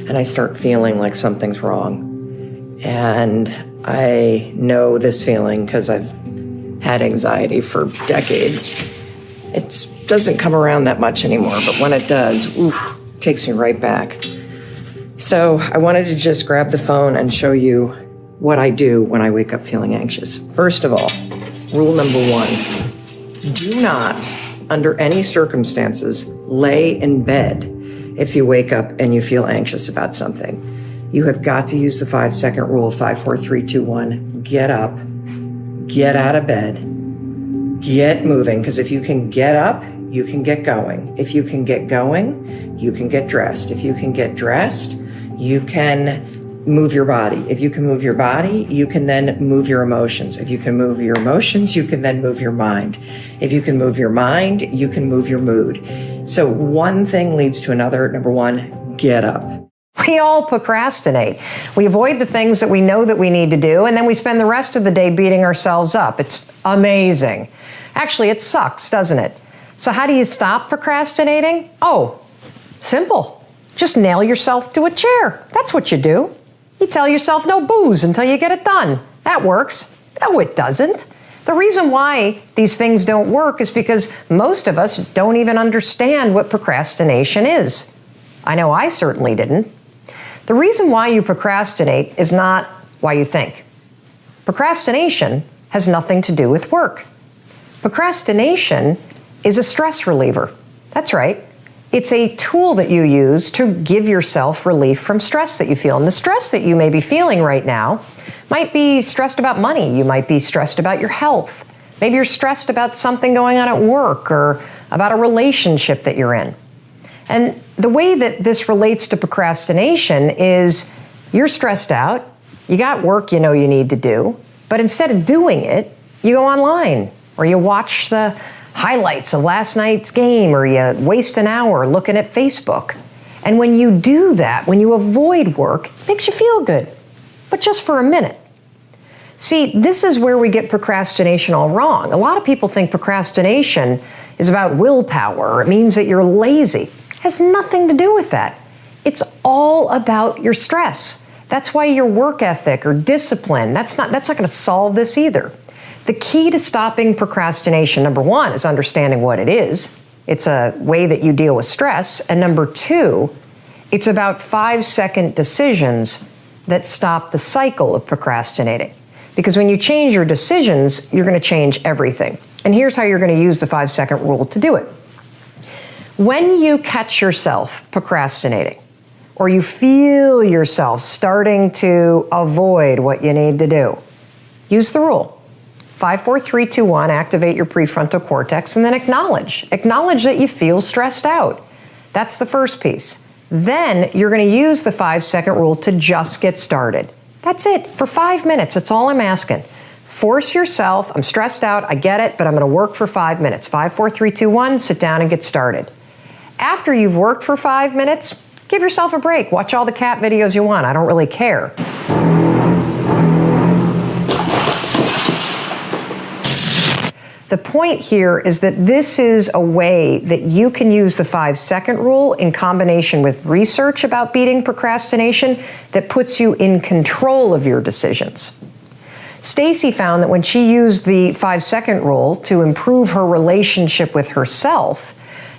and I start feeling like something's wrong. And I know this feeling because I've had anxiety for decades. It doesn't come around that much anymore, but when it does, it takes me right back. So I wanted to just grab the phone and show you what I do when I wake up feeling anxious. First of all, rule number 1, do not, under any circumstances, lay in bed if you wake up and you feel anxious about something. You have got to use the 5-second rule, 5, 4, 3, 2, 1. Get up, get out of bed, get moving, because if you can get up, you can get going. If you can get going, you can get dressed. If you can get dressed, you can move your body. If you can move your body, you can then move your emotions. If you can move your emotions, you can then move your mind. If you can move your mind, you can move your mood. So one thing leads to another. Number 1, get up. We all procrastinate. We avoid the things that we know that we need to do, and then we spend the rest of the day beating ourselves up. It's amazing. Actually, it sucks, doesn't it? So how do you stop procrastinating? Oh, simple. Just nail yourself to a chair. That's what you do. You tell yourself no booze until you get it done. That works. No, it doesn't. The reason why these things don't work is because most of us don't even understand what procrastination is. I know I certainly didn't. The reason why you procrastinate is not why you think. Procrastination has nothing to do with work. Procrastination is a stress reliever. That's right. It's a tool that you use to give yourself relief from stress that you feel. And the stress that you may be feeling right now might be stressed about money. You might be stressed about your health. Maybe you're stressed about something going on at work or about a relationship that you're in. And the way that this relates to procrastination is you're stressed out, you got work you know you need to do, but instead of doing it, you go online or you watch the highlights of last night's game, or you waste an hour looking at Facebook. And when you do that, when you avoid work, it makes you feel good, but just for a minute. See, this is where we get procrastination all wrong. A lot of people think procrastination is about willpower. It means that you're lazy. It has nothing to do with that. It's all about your stress. That's why your work ethic or discipline, that's not going to solve this either. The key to stopping procrastination, number 1, is understanding what it is. It's a way that you deal with stress. And number 2, it's about 5-second decisions that stop the cycle of procrastinating. Because when you change your decisions, you're going to change everything. And here's how you're going to use the 5-second rule to do it. When you catch yourself procrastinating, or you feel yourself starting to avoid what you need to do, use the rule. 5, 4, 3, 2, 1, activate your prefrontal cortex, and then acknowledge. Acknowledge that you feel stressed out. That's the first piece. Then you're going to use the 5-second rule to just get started. That's it, for 5 minutes. That's all I'm asking. Force yourself. I'm stressed out. I get it, but I'm going to work for 5 minutes. 5, 4, 3, 2, 1, sit down and get started. After you've worked for 5 minutes, give yourself a break. Watch all the cat videos you want. I don't really care. The point here is that this is a way that you can use the 5-second rule in combination with research about beating procrastination that puts you in control of your decisions. Stacy found that when she used the 5-second rule to improve her relationship with herself,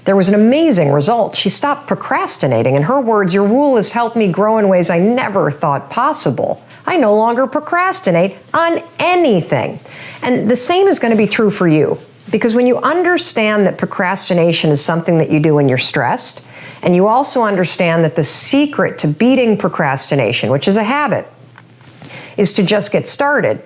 there was an amazing result. She stopped procrastinating. In her words, your rule has helped me grow in ways I never thought possible. I no longer procrastinate on anything. And the same is going to be true for you. Because when you understand that procrastination is something that you do when you're stressed, and you also understand that the secret to beating procrastination, which is a habit, is to just get started.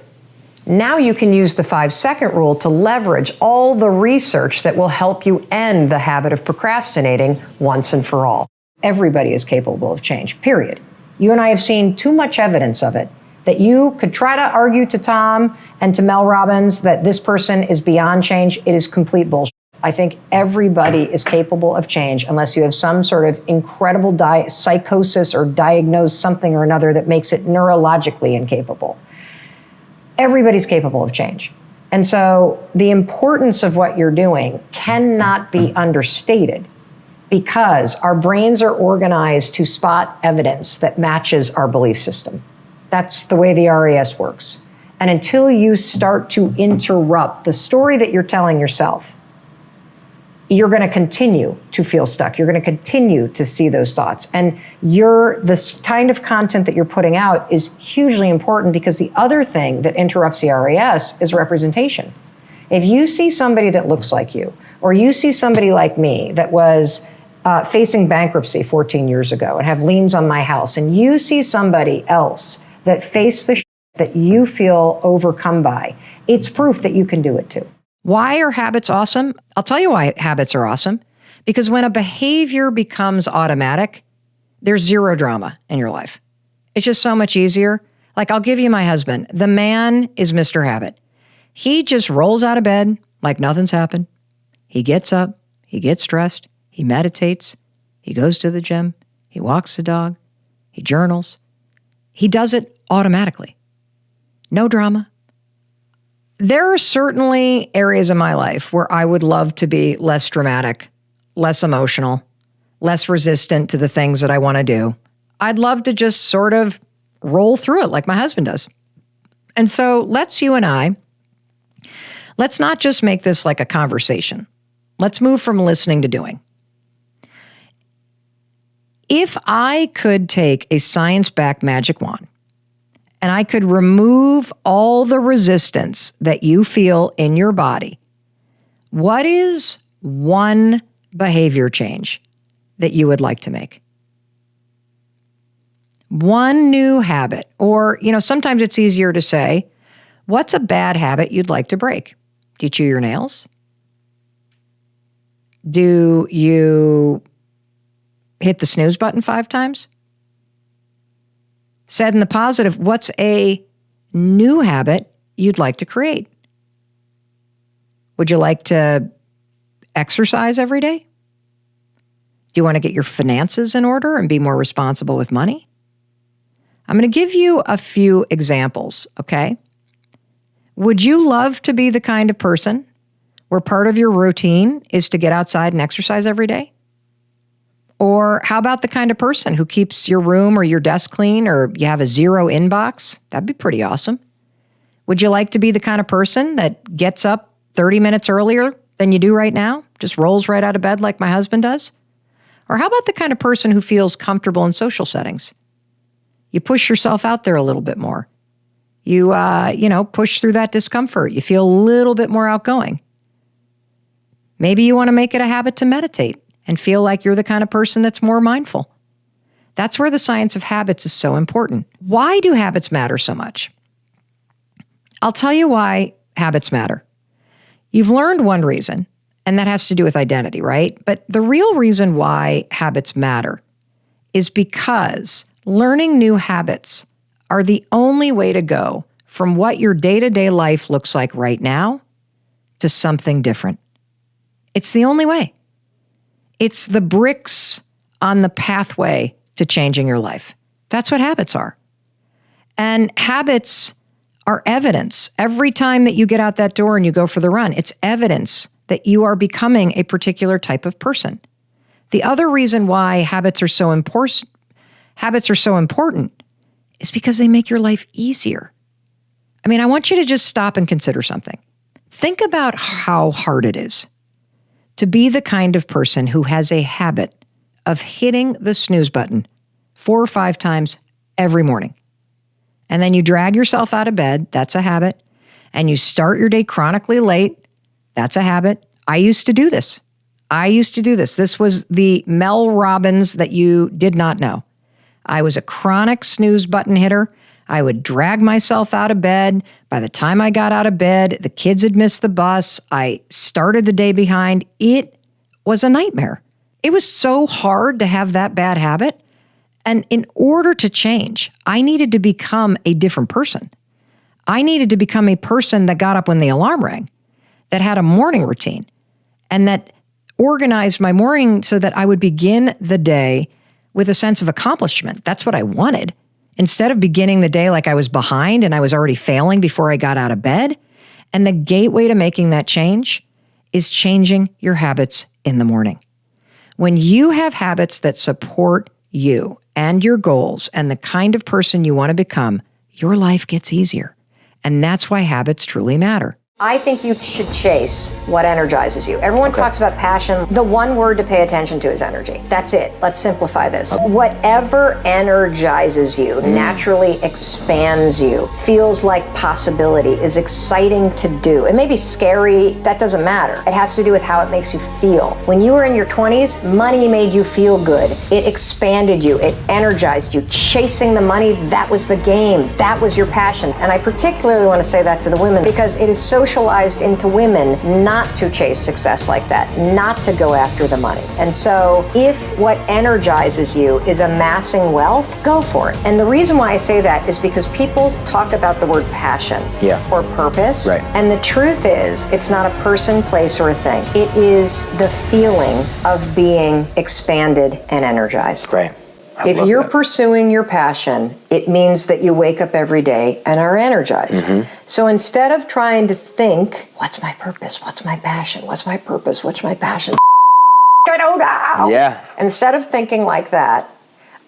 Now you can use the 5-second rule to leverage all the research that will help you end the habit of procrastinating once and for all. Everybody is capable of change, period. You and I have seen too much evidence of it that you could try to argue to Tom and to Mel Robbins that this person is beyond change. It is complete bullshit. I think everybody is capable of change unless you have some sort of incredible psychosis or diagnosed something or another that makes it neurologically incapable. Everybody's capable of change. And so the importance of what you're doing cannot be understated because our brains are organized to spot evidence that matches our belief system. That's the way the RES works. And until you start to interrupt the story that you're telling yourself, you're going to continue to feel stuck. You're going to continue to see those thoughts. And the kind of content that you're putting out is hugely important because the other thing that interrupts the RES is representation. If you see somebody that looks like you, or you see somebody like me that was facing bankruptcy 14 years ago and have liens on my house, and you see somebody else that faced the that you feel overcome by, it's proof that you can do it too. Why are habits awesome? I'll tell you why habits are awesome. Because when a behavior becomes automatic, there's zero drama in your life. It's just so much easier. Like, I'll give you my husband. The man is Mr. Habit. He just rolls out of bed like nothing's happened. He gets up, he gets dressed, he meditates, he goes to the gym, he walks the dog, he journals. He does it automatically. No drama. There are certainly areas in my life where I would love to be less dramatic, less emotional, less resistant to the things that I want to do. I'd love to just sort of roll through it like my husband does. And so let's not just make this like a conversation. Let's move from listening to doing. If I could take a science-backed magic wand and I could remove all the resistance that you feel in your body, what is one behavior change that you would like to make? One new habit, or, sometimes it's easier to say, what's a bad habit you'd like to break? Do you chew your nails? Do you hit the snooze button 5 times? Said in the positive, what's a new habit you'd like to create? Would you like to exercise every day? Do you want to get your finances in order and be more responsible with money? I'm going to give you a few examples, okay? Would you love to be the kind of person where part of your routine is to get outside and exercise every day? Or how about the kind of person who keeps your room or your desk clean, or you have a 0 inbox? That'd be pretty awesome. Would you like to be the kind of person that gets up 30 minutes earlier than you do right now? Just rolls right out of bed like my husband does? Or how about the kind of person who feels comfortable in social settings? You push yourself out there a little bit more. You, push through that discomfort. You feel a little bit more outgoing. Maybe you want to make it a habit to meditate and feel like you're the kind of person that's more mindful. That's where the science of habits is so important. Why do habits matter so much? I'll tell you why habits matter. You've learned one reason, and that has to do with identity, right? But the real reason why habits matter is because learning new habits are the only way to go from what your day-to-day life looks like right now to something different. It's the only way. It's the bricks on the pathway to changing your life. That's what habits are. And habits are evidence. Every time that you get out that door and you go for the run, it's evidence that you are becoming a particular type of person. The other reason why habits are so important is because they make your life easier. I want you to just stop and consider something. Think about how hard it is to be the kind of person who has a habit of hitting the snooze button 4 or 5 times every morning. And then you drag yourself out of bed, that's a habit. And you start your day chronically late, that's a habit. I used to do this. This was the Mel Robbins that you did not know. I was a chronic snooze button hitter. I would drag myself out of bed. By the time I got out of bed, the kids had missed the bus. I started the day behind. It was a nightmare. It was so hard to have that bad habit. And in order to change, I needed to become a different person. I needed to become a person that got up when the alarm rang, that had a morning routine, and that organized my morning so that I would begin the day with a sense of accomplishment. That's what I wanted. Instead of beginning the day like I was behind and I was already failing before I got out of bed. And the gateway to making that change is changing your habits in the morning. When you have habits that support you and your goals and the kind of person you want to become, your life gets easier. And that's why habits truly matter. I think you should chase what energizes you. Everyone talks about passion. The one word to pay attention to is energy. That's it. Let's simplify this. Whatever energizes you, naturally expands you, feels like possibility, is exciting to do. It may be scary, that doesn't matter. It has to do with how it makes you feel. When you were in your 20s, money made you feel good. It expanded you. It energized you. Chasing the money, that was the game. That was your passion. And I particularly want to say that to the women because it is socialized into women not to chase success like that, not to go after the money. And so if what energizes you is amassing wealth, go for it. And the reason why I say that is because people talk about the word passion or purpose. Right. And the truth is, it's not a person, place, or a thing. It is the feeling of being expanded and energized. Right. If you're pursuing your passion, it means that you wake up every day and are energized. So instead of trying to think, what's my purpose? What's my passion? What's my purpose? What's my passion? I don't know. Yeah. Instead of thinking like that,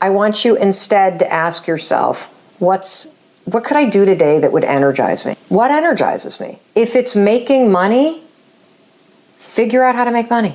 I want you instead to ask yourself, what could I do today that would energize me? What energizes me? If it's making money, figure out how to make money.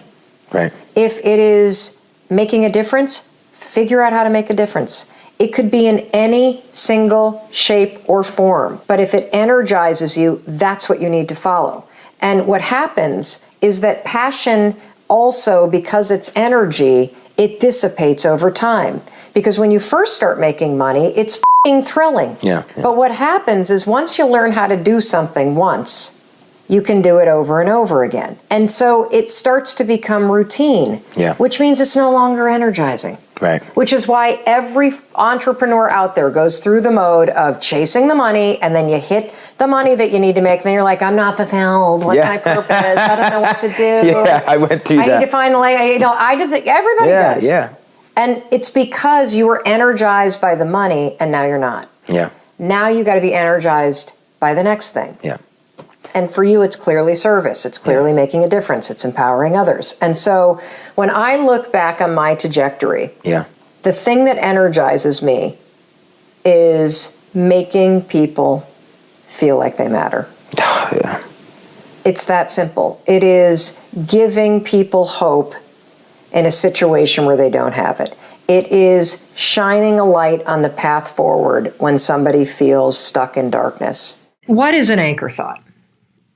Right. If it is making a difference, figure out how to make a difference. It could be in any single shape or form, but if it energizes you, that's what you need to follow. And what happens is that passion also, because it's energy, it dissipates over time. Because when you first start making money, it's f***ing thrilling. Yeah. But what happens is once you learn how to do something once, you can do it over and over again. And so it starts to become routine, which means it's no longer energizing. Right. Which is why every entrepreneur out there goes through the mode of chasing the money, and then you hit the money that you need to make, and then you're like, I'm not fulfilled. What's my purpose? I don't know what to do. Yeah, I went through that. I need to find I did everybody does. Yeah. And it's because you were energized by the money, and now you're not. Yeah. Now you got to be energized by the next thing. Yeah. And for you, it's clearly service. It's clearly making a difference. It's empowering others. And so when I look back on my trajectory, the thing that energizes me is making people feel like they matter. It's that simple. It is giving people hope in a situation where they don't have it. It is shining a light on the path forward when somebody feels stuck in darkness. What is an anchor thought?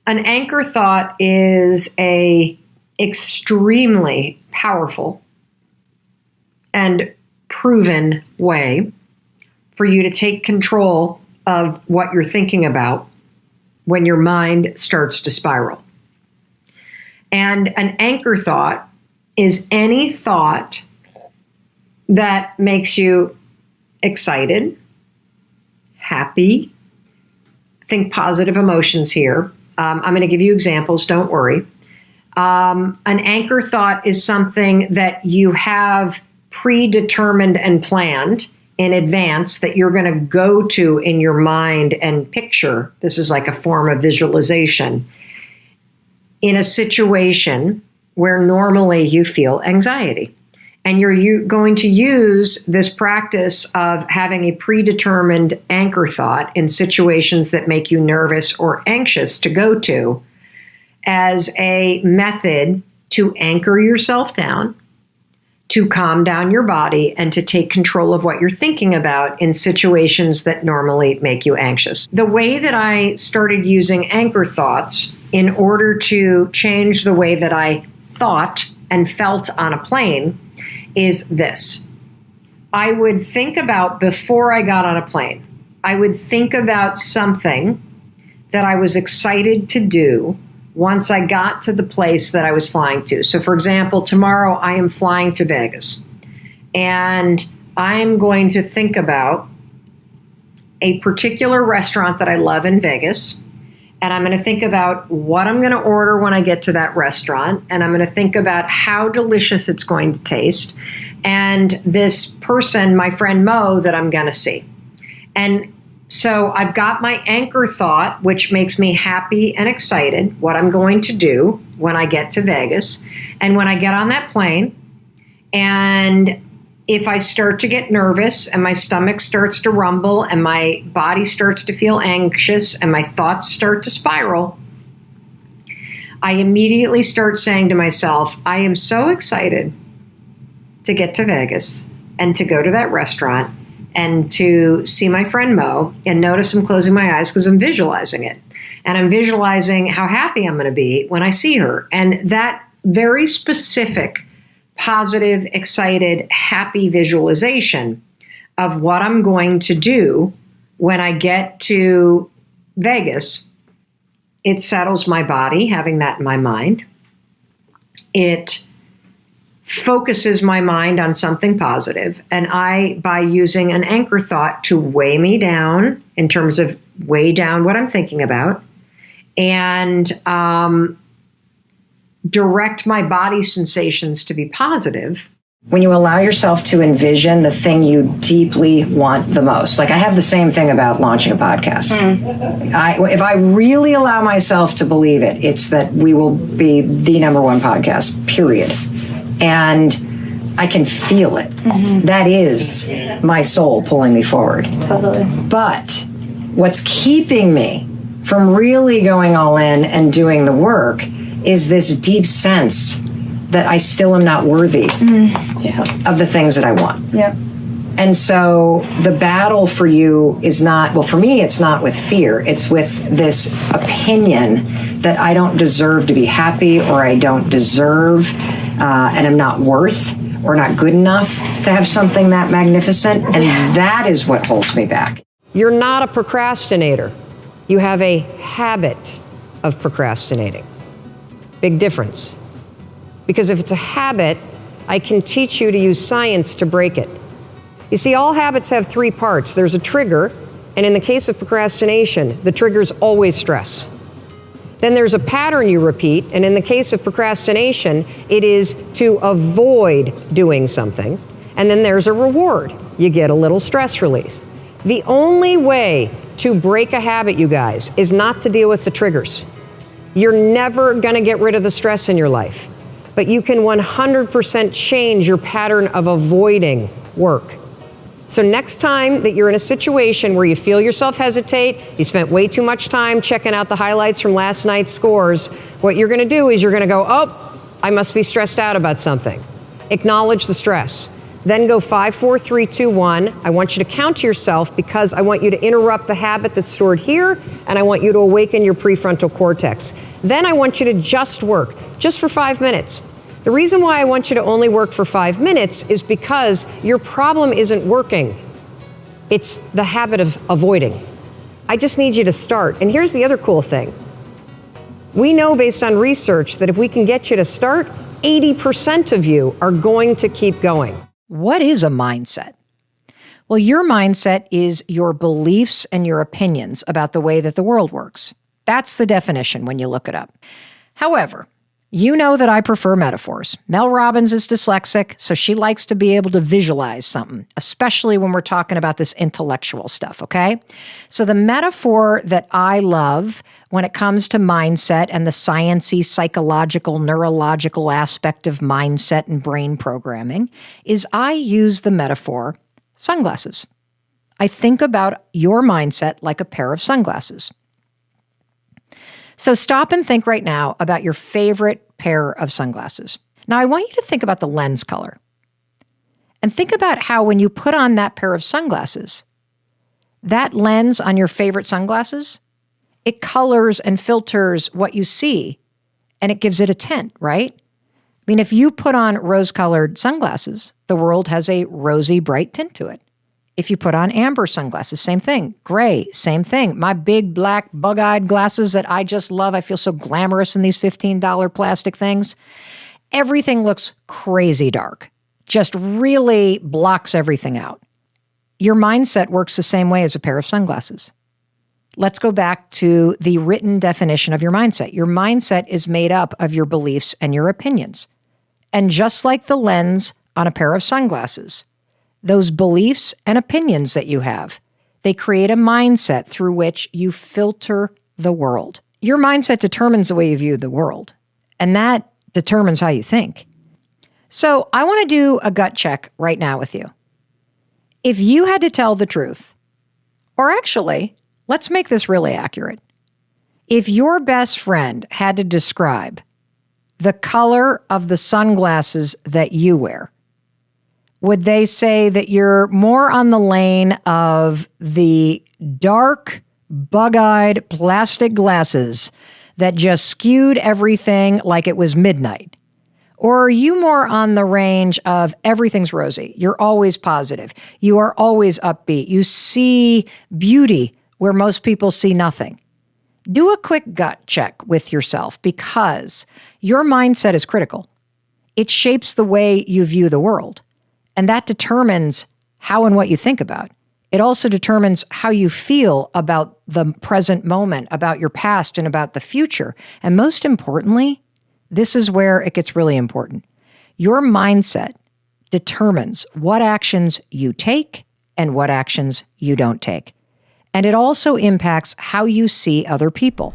An anchor thought is a extremely powerful and proven way for you to take control of what you're thinking about when your mind starts to spiral. And an anchor thought is any thought that makes you excited, happy, think positive emotions here. I'm going to give you examples, don't worry. An anchor thought is something that you have predetermined and planned in advance that you're going to go to in your mind and picture. This is like a form of visualization in a situation where normally you feel anxiety. And you're going to use this practice of having a predetermined anchor thought in situations that make you nervous or anxious to go to as a method to anchor yourself down, to calm down your body, and to take control of what you're thinking about in situations that normally make you anxious. The way that I started using anchor thoughts in order to change the way that I thought and felt on a plane is this. I would think about before I got on a plane, I would think about something that I was excited to do once I got to the place that I was flying to. So, for example, tomorrow I am flying to Vegas, and I'm going to think about a particular restaurant that I love in Vegas, and I'm going to think about what I'm going to order when I get to that restaurant, and I'm going to think about how delicious it's going to taste, and this person, my friend Mo, that I'm going to see. And so I've got my anchor thought, which makes me happy and excited, what I'm going to do when I get to Vegas. And when I get on that plane, and if I start to get nervous and my stomach starts to rumble and my body starts to feel anxious and my thoughts start to spiral, I immediately start saying to myself, I am so excited to get to Vegas and to go to that restaurant and to see my friend Mo, and notice I'm closing my eyes because I'm visualizing it. And I'm visualizing how happy I'm going to be when I see her. And that very specific, positive, excited, happy visualization of what I'm going to do when I get to Vegas, it settles my body, having that in my mind. It focuses my mind on something positive. And I, by using an anchor thought to weigh me down in terms of weigh down what I'm thinking about, and direct my body sensations to be positive. When you allow yourself to envision the thing you deeply want the most, like I have the same thing about launching a podcast. If I really allow myself to believe it, it's that we will be the number one podcast, period. And I can feel it. That is my soul pulling me forward. Totally. But what's keeping me from really going all in and doing the work is this deep sense that I still am not worthy of the things that I want. Yep. And so the battle for you is not, well, for me, it's not with fear. It's with this opinion that I don't deserve to be happy, or I don't deserve and I'm not worth or not good enough to have something that magnificent. And that is what holds me back. You're not a procrastinator. You have a habit of procrastinating. Big difference. Because if it's a habit, I can teach you to use science to break it. You see, all habits have three parts. There's a trigger, and in the case of procrastination, the trigger is always stress. Then there's a pattern you repeat, and in the case of procrastination, it is to avoid doing something. And then there's a reward. You get a little stress relief. The only way to break a habit, you guys, is not to deal with the triggers. You're never going to get rid of the stress in your life, but you can 100% change your pattern of avoiding work. So next time that you're in a situation where you feel yourself hesitate, you spent way too much time checking out the highlights from last night's scores, what you're going to do is you're going to go, oh, I must be stressed out about something. Acknowledge the stress. Then go 5, 4, 3, 2, 1. I want you to count to yourself because I want you to interrupt the habit that's stored here, and I want you to awaken your prefrontal cortex. Then I want you to just work, just for 5 minutes. The reason why I want you to only work for 5 minutes is because your problem isn't working. It's the habit of avoiding. I just need you to start. And here's the other cool thing. We know based on research that if we can get you to start, 80% of you are going to keep going. What is a mindset? Well, your mindset is your beliefs and your opinions about the way that the world works. That's the definition when you look it up. However, you know that I prefer metaphors. Mel Robbins is dyslexic, so she likes to be able to visualize something, especially when we're talking about this intellectual stuff, okay? So the metaphor that I love when it comes to mindset and the sciencey, psychological, neurological aspect of mindset and brain programming is I use the metaphor sunglasses. I think about your mindset like a pair of sunglasses. So stop and think right now about your favorite pair of sunglasses. Now, I want you to think about the lens color. And think about how when you put on that pair of sunglasses, that lens on your favorite sunglasses, it colors and filters what you see, and it gives it a tint, right? I mean, if you put on rose-colored sunglasses, the world has a rosy, bright tint to it. If you put on amber sunglasses, same thing. Gray, same thing. My big black bug-eyed glasses that I just love. I feel so glamorous in these $15 plastic things. Everything looks crazy dark. Just really blocks everything out. Your mindset works the same way as a pair of sunglasses. Let's go back to the written definition of your mindset. Your mindset is made up of your beliefs and your opinions. And just like the lens on a pair of sunglasses, those beliefs and opinions that you have, they create a mindset through which you filter the world. Your mindset determines the way you view the world, and that determines how you think. So I want to do a gut check right now with you. If you had to tell the truth, or actually, let's make this really accurate. If your best friend had to describe the color of the sunglasses that you wear, would they say that you're more on the lane of the dark, bug-eyed plastic glasses that just skewed everything like it was midnight? Or are you more on the range of everything's rosy? You're always positive. You are always upbeat. You see beauty where most people see nothing. Do a quick gut check with yourself because your mindset is critical. It shapes the way you view the world, and that determines how and what you think about. It also determines how you feel about the present moment, about your past, and about the future. And most importantly, this is where it gets really important. Your mindset determines what actions you take and what actions you don't take. And it also impacts how you see other people.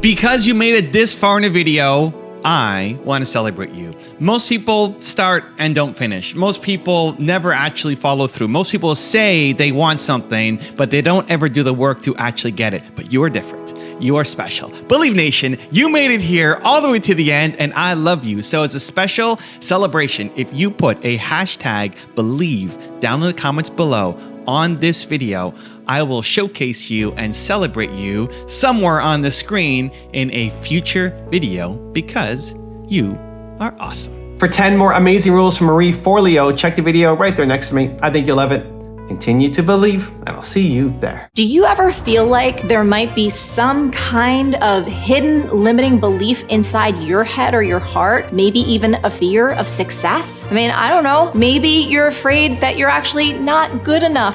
Because you made it this far in the video, I want to celebrate you. Most people start and don't finish. Most people never actually follow through. Most people say they want something, but they don't ever do the work to actually get it. But you are different. You are special. Believe Nation, you made it here all the way to the end, and I love you. So as a special celebration, if you put a hashtag believe down in the comments below on this video, I will showcase you and celebrate you somewhere on the screen in a future video because you are awesome. For 10 more amazing rules from Marie Forleo, check the video right there next to me. I think you'll love it. Continue to believe, and I'll see you there. Do you ever feel like there might be some kind of hidden limiting belief inside your head or your heart? Maybe even a fear of success? I mean, I don't know. Maybe you're afraid that you're actually not good enough.